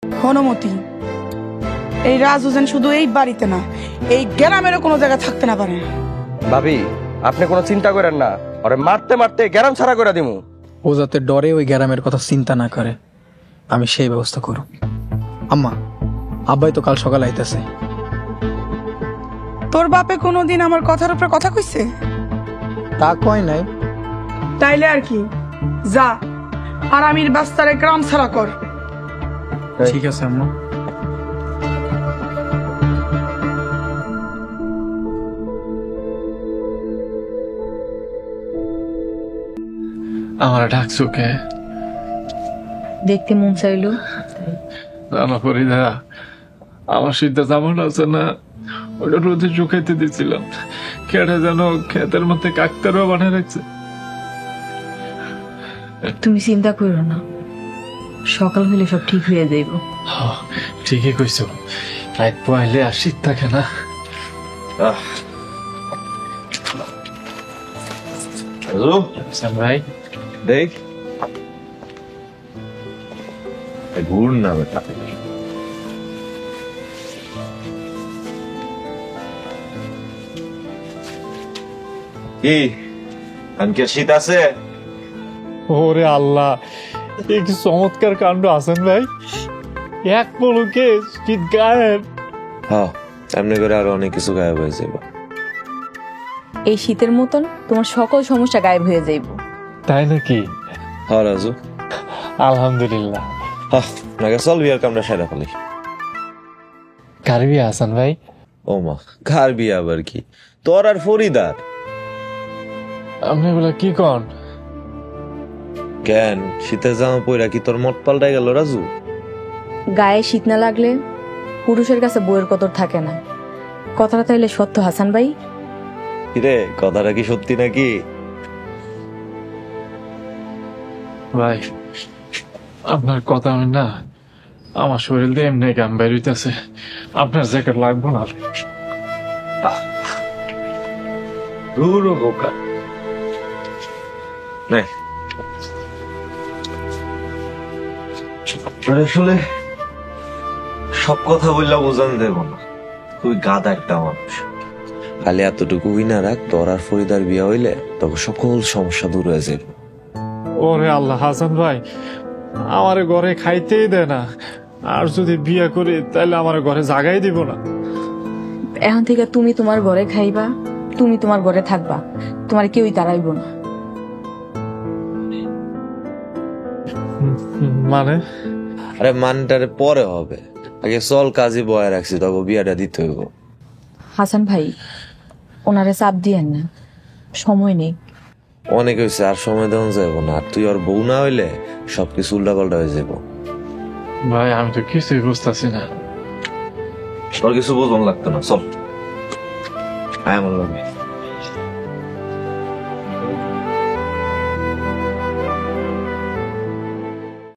হনুমতি, এই রাজু যেন শুধু এই বাড়িতে না, এই গ্রামেরও কোনো জায়গায় থাকতে না পারে। ভাবি, আপনি কোনো চিন্তা করেন না, ওরে মারতে মারতে গ্রাম ছাড়া করে দিমু। ও যাতে ডরে ওই গ্রামের কথা চিন্তা না করে, আমি সেই ব্যবস্থা করব। আম্মা, আব্বাই তো কাল সকালে আইতেছে। তোর বাপে কোনোদিন আমার কথার উপর কথা কইছে? তা কয় নাই। তাইলে আর কি, যা আর আমির বাস্তারে গ্রাম ছাড়া কর। ঠিক আছে আম্মা। আমার ডাকছো কে? দেখতে মন চাইলো। রানা ফরিদা, আমার শীতটা যেমন আছে না, ওটা রোদে শুকাইতে দিচ্ছিলাম। কেটে যেন ক্ষেতের মধ্যে কাকতারও বানিয়ে রাখছে। তুমি চিন্তা করো না, সকাল হলে সব ঠিক হয়ে যাইব। ঠিকই কইছো, রাত পয়লে আর শীত থাকে না। ভাই দেখ, ঘুর না বেটা। কি আনকে শীত আছে? ওরে আল্লাহ, এ কি চমৎকার কাণ্ড আছেন ভাই। এক পলকে শীত গায়েব। হ্যাঁ, এমনি করে আরো অনেক কিছু গায়েব হয়ে যাবে। এই শীতের মতন তোমার সকল সমস্যা গায়েব হয়ে যাইব। তাই নাকি? হ্যাঁ রাজু, আলহামদুলিল্লাহ। হ্যাঁ নাকি চল বিয়ার কামটা সেরা ফেলি। কারবি হাসান ভাই? ও মা, কার বিয়া আবার কি, তোর আর ফরিদার? আপনি বলে কি কন? কেন শীতের জামা পইরা কি তোর মত পাল্টাই গেল রাজু? গায়ে শীত না লাগলে পুরুষের কাছে বইয়ের কদর থাকে না। কথাটা তাইলে সত্য হাসান ভাই? কিরে, কথাটা কি সত্যি নাকি? ভাই, আপনার কথা আমি না, আমার শরীর দিয়ে এমনি গাম বেরোইতেছে। আপনার জ্যাকেট লাগবো না। দূর বোকা। আসলে সব কথা বললে বোঝান দেব না, তুই গাদা একটা মানুষ। খালি এতটুকু না রাখ, তোর আর ফরিদার বিয়া হইলে তখন সকল সমস্যা দূর হয়ে যাবে। ওরে আল্লাহ, হাসান ভাই আমার ঘরে খাইতেই দেয় না, আর যদি বিয়ে করি তাহলে আমার ঘরে জাগাই দিব না। এখন থেকে তুমি তোমার ঘরে খাইবা, তুমি তোমার ঘরে থাকবা, তোমার কেউই তাড়াইব না। মানে? আরে মানটারে পরে হবে, আগে চল কাজে বয়ে রাখছি, তখন বিয়াটা দিতে হইব। হাসান ভাই, ওনারে চাপ দিয়েন না, সময় নেই। অনেক হয়েছে, আর সময় দেওয়া যাবো না। আর তুই ওর বউ না হইলে সবকিছু উল্টা পাল্টা হয়ে যাবো। ভাই আমি তো কিছুই বুঝতেছি না। তোর কিছু বোঝন লাগতো না, চল আয় আমার লগে।